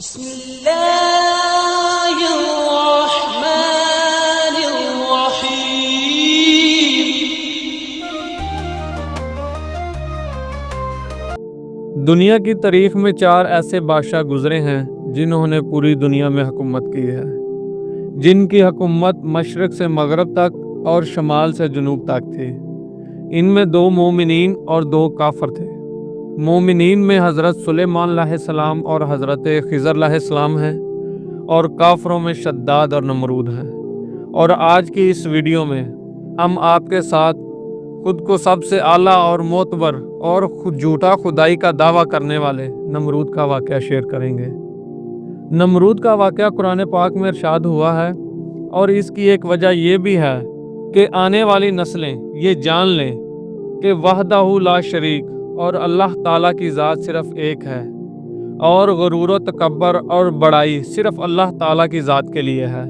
بسم اللہ الرحمن الرحیم۔ دنیا کی تاریخ میں 4 ایسے بادشاہ گزرے ہیں جنہوں نے پوری دنیا میں حکومت کی ہے، جن کی حکومت مشرق سے مغرب تک اور شمال سے جنوب تک تھی۔ ان میں 2 مومنین اور 2 کافر تھے۔ مومنین میں حضرت سلیمان علیہ السلام اور حضرت خضر علیہ السلام ہیں، اور کافروں میں شداد اور نمرود ہیں۔ اور آج کی اس ویڈیو میں ہم آپ کے ساتھ خود کو سب سے اعلیٰ اور معتبر اور جھوٹا خدائی کا دعویٰ کرنے والے نمرود کا واقعہ شیئر کریں گے۔ نمرود کا واقعہ قرآن پاک میں ارشاد ہوا ہے، اور اس کی ایک وجہ یہ بھی ہے کہ آنے والی نسلیں یہ جان لیں کہ وحدہ لا شریک اور اللہ تعالیٰ کی ذات صرف ایک ہے، اور غرور و تکبر اور بڑائی صرف اللہ تعالیٰ کی ذات کے لیے ہے۔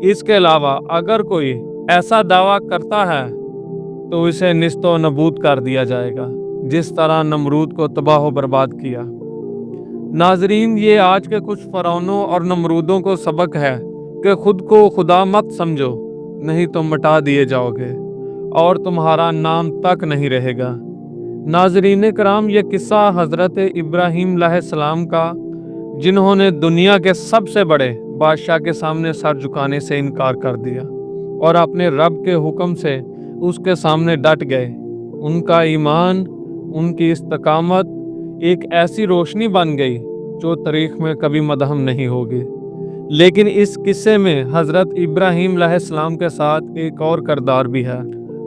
اس کے علاوہ اگر کوئی ایسا دعویٰ کرتا ہے تو اسے نیست و نابود کر دیا جائے گا، جس طرح نمرود کو تباہ و برباد کیا۔ ناظرین، یہ آج کے کچھ فرعونوں اور نمرودوں کو سبق ہے کہ خود کو خدا مت سمجھو، نہیں تو مٹا دیے جاؤ گے اور تمہارا نام تک نہیں رہے گا۔ ناظرین کرام، یہ قصہ حضرت ابراہیم علیہ السلام کا، جنہوں نے دنیا کے سب سے بڑے بادشاہ کے سامنے سر جھکانے سے انکار کر دیا اور اپنے رب کے حکم سے اس کے سامنے ڈٹ گئے۔ ان کا ایمان، ان کی استقامت ایک ایسی روشنی بن گئی جو تاریخ میں کبھی مدھم نہیں ہوگی۔ لیکن اس قصے میں حضرت ابراہیم علیہ السلام کے ساتھ ایک اور کردار بھی ہے۔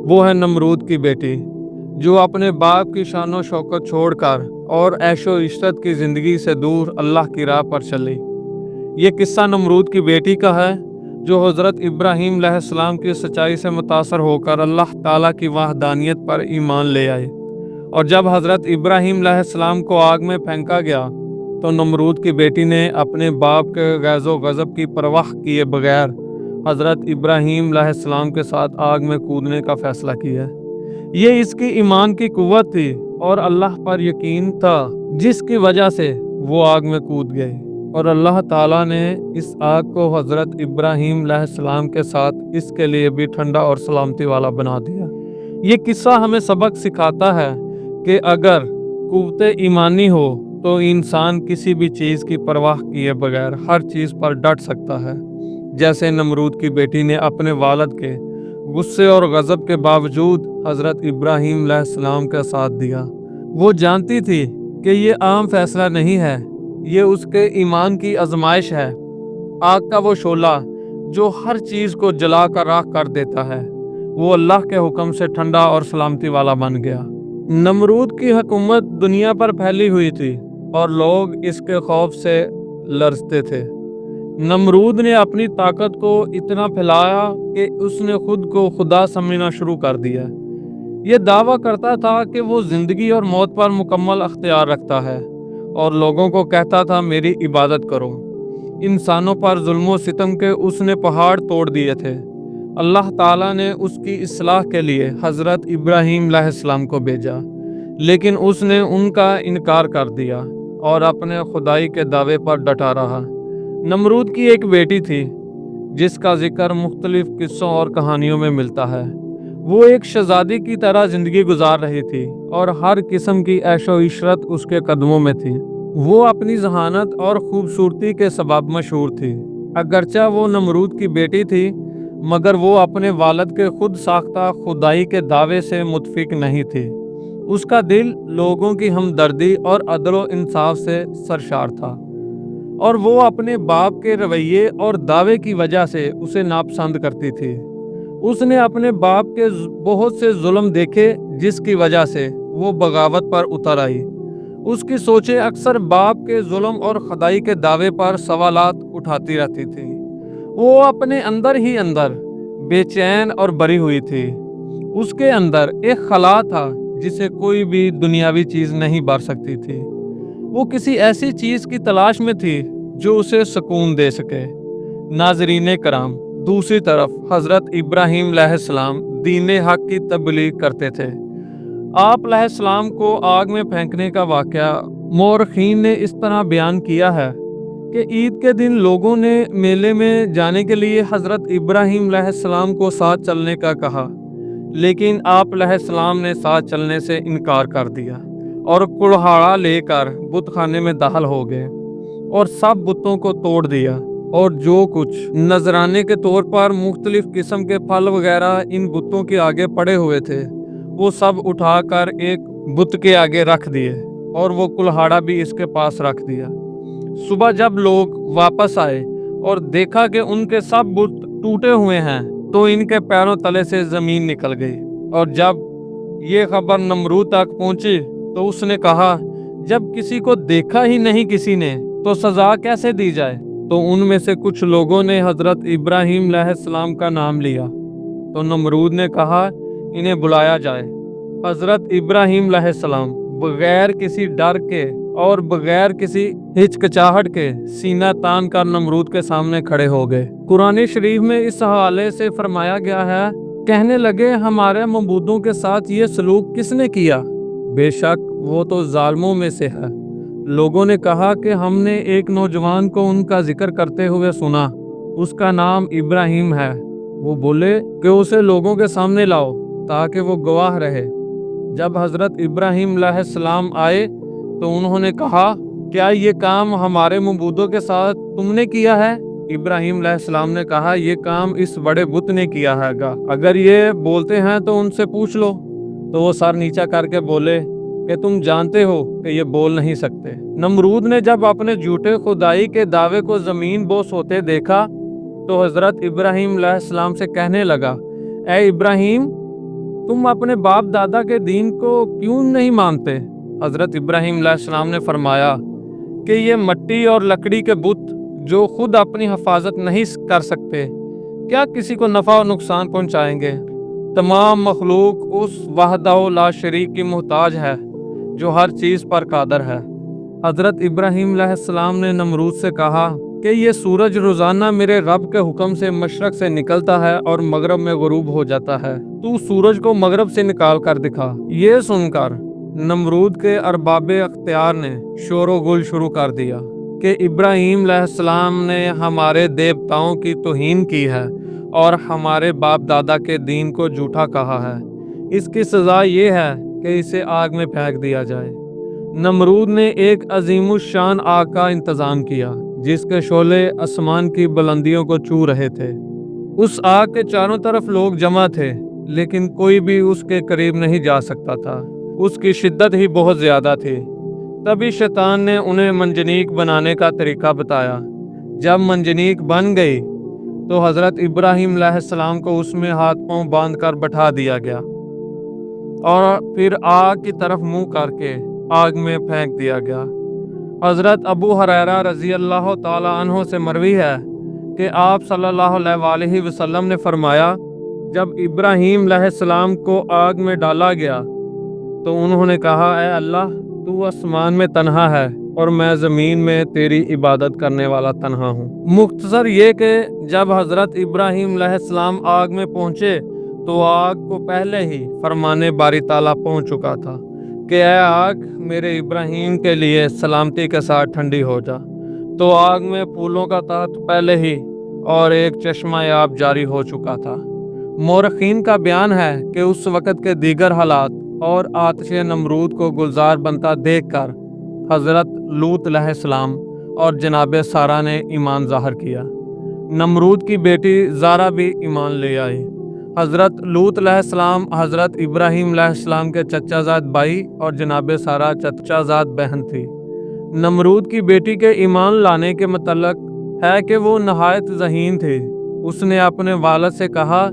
وہ ہے نمرود کی بیٹی، جو اپنے باپ کی شان و شوکت چھوڑ کر اور عیش و عشرت کی زندگی سے دور اللہ کی راہ پر چلی۔ یہ قصہ نمرود کی بیٹی کا ہے، جو حضرت ابراہیم علیہ السلام کی سچائی سے متاثر ہو کر اللہ تعالیٰ کی وحدانیت پر ایمان لے آئے۔ اور جب حضرت ابراہیم علیہ السلام کو آگ میں پھینکا گیا تو نمرود کی بیٹی نے اپنے باپ کے غیظ و غضب کی پرواہ کیے بغیر حضرت ابراہیم علیہ السلام کے ساتھ آگ میں کودنے کا فیصلہ کیا۔ یہ اس کی ایمان کی قوت تھی اور اللہ پر یقین تھا، جس کی وجہ سے وہ آگ میں کود گئی، اور اللہ تعالیٰ نے اس آگ کو حضرت ابراہیم علیہ السلام کے ساتھ اس کے لیے بھی ٹھنڈا اور سلامتی والا بنا دیا۔ یہ قصہ ہمیں سبق سکھاتا ہے کہ اگر قوت ایمانی ہو تو انسان کسی بھی چیز کی پرواہ کیے بغیر ہر چیز پر ڈٹ سکتا ہے، جیسے نمرود کی بیٹی نے اپنے والد کے غصے اور غضب کے باوجود حضرت ابراہیم علیہ السلام کا ساتھ دیا۔ وہ جانتی تھی کہ یہ عام فیصلہ نہیں ہے، یہ اس کے ایمان کی آزمائش ہے۔ آگ کا وہ شعلہ جو ہر چیز کو جلا کر راکھ کر دیتا ہے، وہ اللہ کے حکم سے ٹھنڈا اور سلامتی والا بن گیا۔ نمرود کی حکومت دنیا پر پھیلی ہوئی تھی اور لوگ اس کے خوف سے لرزتے تھے۔ نمرود نے اپنی طاقت کو اتنا پھیلایا کہ اس نے خود کو خدا سمجھنا شروع کر دیا۔ یہ دعویٰ کرتا تھا کہ وہ زندگی اور موت پر مکمل اختیار رکھتا ہے، اور لوگوں کو کہتا تھا میری عبادت کرو۔ انسانوں پر ظلم و ستم کے اس نے پہاڑ توڑ دیے تھے۔ اللہ تعالیٰ نے اس کی اصلاح کے لیے حضرت ابراہیم علیہ السلام کو بھیجا، لیکن اس نے ان کا انکار کر دیا اور اپنے خدائی کے دعوے پر ڈٹا رہا۔ نمرود کی ایک بیٹی تھی جس کا ذکر مختلف قصوں اور کہانیوں میں ملتا ہے۔ وہ ایک شہزادی کی طرح زندگی گزار رہی تھی اور ہر قسم کی عیش و عشرت اس کے قدموں میں تھی۔ وہ اپنی ذہانت اور خوبصورتی کے سبب مشہور تھی۔ اگرچہ وہ نمرود کی بیٹی تھی، مگر وہ اپنے والد کے خود ساختہ خدائی کے دعوے سے متفق نہیں تھی۔ اس کا دل لوگوں کی ہمدردی اور عدل و انصاف سے سرشار تھا، اور وہ اپنے باپ کے رویے اور دعوے کی وجہ سے اسے ناپسند کرتی تھی۔ اس نے اپنے باپ کے بہت سے ظلم دیکھے، جس کی وجہ سے وہ بغاوت پر اتر آئی۔ اس کی سوچیں اکثر باپ کے ظلم اور خدائی کے دعوے پر سوالات اٹھاتی رہتی تھیں۔ وہ اپنے اندر ہی اندر بے چین اور بری ہوئی تھی۔ اس کے اندر ایک خلا تھا جسے کوئی بھی دنیاوی چیز نہیں بھر سکتی تھی۔ وہ کسی ایسی چیز کی تلاش میں تھی جو اسے سکون دے سکے۔ ناظرین کرام، دوسری طرف حضرت ابراہیم علیہ السلام دین حق کی تبلیغ کرتے تھے۔ آپ علیہ السلام کو آگ میں پھینکنے کا واقعہ مورخین نے اس طرح بیان کیا ہے کہ کہ عید کے دن لوگوں نے میلے میں جانے کے لیے حضرت ابراہیم علیہ السلام کو ساتھ چلنے کا کہا، لیکن آپ علیہ السلام نے ساتھ چلنے سے انکار کر دیا اور کڑہاڑا لے کر بت خانے میں داخل ہو گئے اور سب بتوں کو توڑ دیا، اور جو کچھ نذرانے کے طور پر مختلف قسم کے پھل وغیرہ ان بتوں کے آگے پڑے ہوئے تھے وہ سب اٹھا کر ایک بت کے آگے رکھ دیے، اور وہ کلہاڑا بھی اس کے پاس رکھ دیا۔ صبح جب لوگ واپس آئے اور دیکھا کہ ان کے سب بت ٹوٹے ہوئے ہیں تو ان کے پیروں تلے سے زمین نکل گئی، اور جب یہ خبر نمرود تک پہنچی تو اس نے کہا، جب کسی کو دیکھا ہی نہیں کسی نے تو سزا کیسے دی جائے؟ تو ان میں سے کچھ لوگوں نے حضرت ابراہیم علیہ السلام کا نام لیا، تو نمرود نے کہا انہیں بلایا جائے۔ حضرت ابراہیم علیہ السلام بغیر کسی ڈر کے اور بغیر کسی ہچکچاہٹ کے سینہ تان کر نمرود کے سامنے کھڑے ہو گئے۔ قرآن شریف میں اس حوالے سے فرمایا گیا ہے، کہنے لگے ہمارے معبودوں کے ساتھ یہ سلوک کس نے کیا؟ بے شک وہ تو ظالموں میں سے ہے۔ لوگوں نے کہا کہ ہم نے ایک نوجوان کو ان کا ذکر کرتے ہوئے سنا، اس کا نام ابراہیم ہے۔ وہ بولے کہ اسے لوگوں کے سامنے لاؤ تاکہ وہ گواہ رہے۔ جب حضرت ابراہیم علیہ السلام آئے تو انہوں نے کہا، کیا یہ کام ہمارے معبودوں کے ساتھ تم نے کیا ہے؟ ابراہیم علیہ السلام نے کہا، یہ کام اس بڑے بت نے کیا ہے گا، اگر یہ بولتے ہیں تو ان سے پوچھ لو۔ تو وہ سر نیچا کر کے بولے کہ تم جانتے ہو کہ یہ بول نہیں سکتے۔ نمرود نے جب اپنے جھوٹے خدائی کے دعوے کو زمین بوس ہوتے دیکھا تو حضرت ابراہیم علیہ السلام سے کہنے لگا، اے ابراہیم، تم اپنے باپ دادا کے دین کو کیوں نہیں مانتے؟ حضرت ابراہیم علیہ السلام نے فرمایا کہ یہ مٹی اور لکڑی کے بت جو خود اپنی حفاظت نہیں کر سکتے کیا کسی کو نفع اور نقصان پہنچائیں گے؟ تمام مخلوق اس وحدہ لا شریک کی محتاج ہے جو ہر چیز پر قادر ہے۔ حضرت ابراہیم علیہ السلام نے نمرود سے کہا کہ یہ سورج روزانہ میرے رب کے حکم سے مشرق سے نکلتا ہے اور مغرب میں غروب ہو جاتا ہے، تو سورج کو مغرب سے نکال کر دکھا۔ یہ سن کر نمرود کے ارباب اختیار نے شور و گل شروع کر دیا کہ ابراہیم علیہ السلام نے ہمارے دیوتاؤں کی توہین کی ہے اور ہمارے باپ دادا کے دین کو جھوٹا کہا ہے، اس کی سزا یہ ہے کہ اسے آگ میں پھینک دیا جائے۔ نمرود نے ایک عظیم الشان آگ کا انتظام کیا جس کے شعلے آسمان کی بلندیوں کو چھو رہے تھے۔ اس آگ کے چاروں طرف لوگ جمع تھے لیکن کوئی بھی اس کے قریب نہیں جا سکتا تھا، اس کی شدت ہی بہت زیادہ تھی۔ تبھی شیطان نے انہیں منجنیق بنانے کا طریقہ بتایا۔ جب منجنیق بن گئی تو حضرت ابراہیم علیہ السلام کو اس میں ہاتھ پاؤں باندھ کر بٹھا دیا گیا اور پھر آگ کی طرف منہ کر کے آگ میں پھینک دیا گیا۔ حضرت ابو ہریرہ رضی اللہ تعالی عنہ سے مروی ہے کہ آپ صلی اللہ علیہ وآلہ وسلم نے فرمایا، جب ابراہیم علیہ السلام کو آگ میں ڈالا گیا تو انہوں نے کہا، اے اللہ، تو آسمان میں تنہا ہے اور میں زمین میں تیری عبادت کرنے والا تنہا ہوں۔ مختصر یہ کہ جب حضرت ابراہیم علیہ السلام آگ میں پہنچے تو آگ کو پہلے ہی فرمانے باری تعالیٰ پہنچ چکا تھا کہ اے آگ، میرے ابراہیم کے لیے سلامتی کے ساتھ ٹھنڈی ہو جا۔ تو آگ میں پھولوں کا تحت پہلے ہی اور ایک چشمہ آب جاری ہو چکا تھا۔ مورخین کا بیان ہے کہ اس وقت کے دیگر حالات اور آتش نمرود کو گلزار بنتا دیکھ کر حضرت لوط علیہ السلام اور جناب سارہ نے ایمان ظاہر کیا۔ نمرود کی بیٹی زارہ بھی ایمان لے آئی۔ حضرت لوط علیہ السلام حضرت ابراہیم علیہ السلام کے چچا زاد بھائی اور جناب سارہ چچا زاد بہن تھی۔ نمرود کی بیٹی کے ایمان لانے کے متعلق ہے کہ وہ نہایت ذہین تھی۔ اس نے اپنے والد سے کہا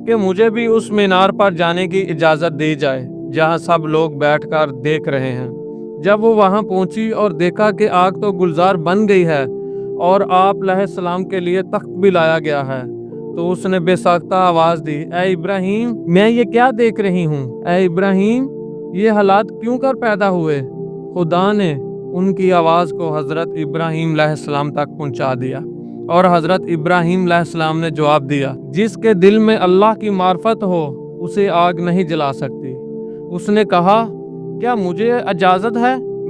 کہ مجھے بھی اس مینار پر جانے کی اجازت دی جائے جہاں سب لوگ بیٹھ کر دیکھ رہے ہیں۔ جب وہ وہاں پہنچی اور دیکھا کہ آگ تو گلزار بن گئی ہے اور آپ علیہ السلام کے لیے تخت بھی لایا گیا ہے تو اس نے بے ساختہ آواز دی، اے ابراہیم، میں یہ کیا دیکھ رہی ہوں؟ اے ابراہیم، یہ حالات کیوں کر پیدا ہوئے؟ خدا نے ان کی آواز کو حضرت ابراہیم علیہ السلام تک پہنچا دیا اور حضرت ابراہیم علیہ السلام نے جواب دیا، جس کے دل میں اللہ کی معرفت ہو اسے آگ نہیں جلا سکتی۔ اس نے کہا، کیا مجھے اجازت ہے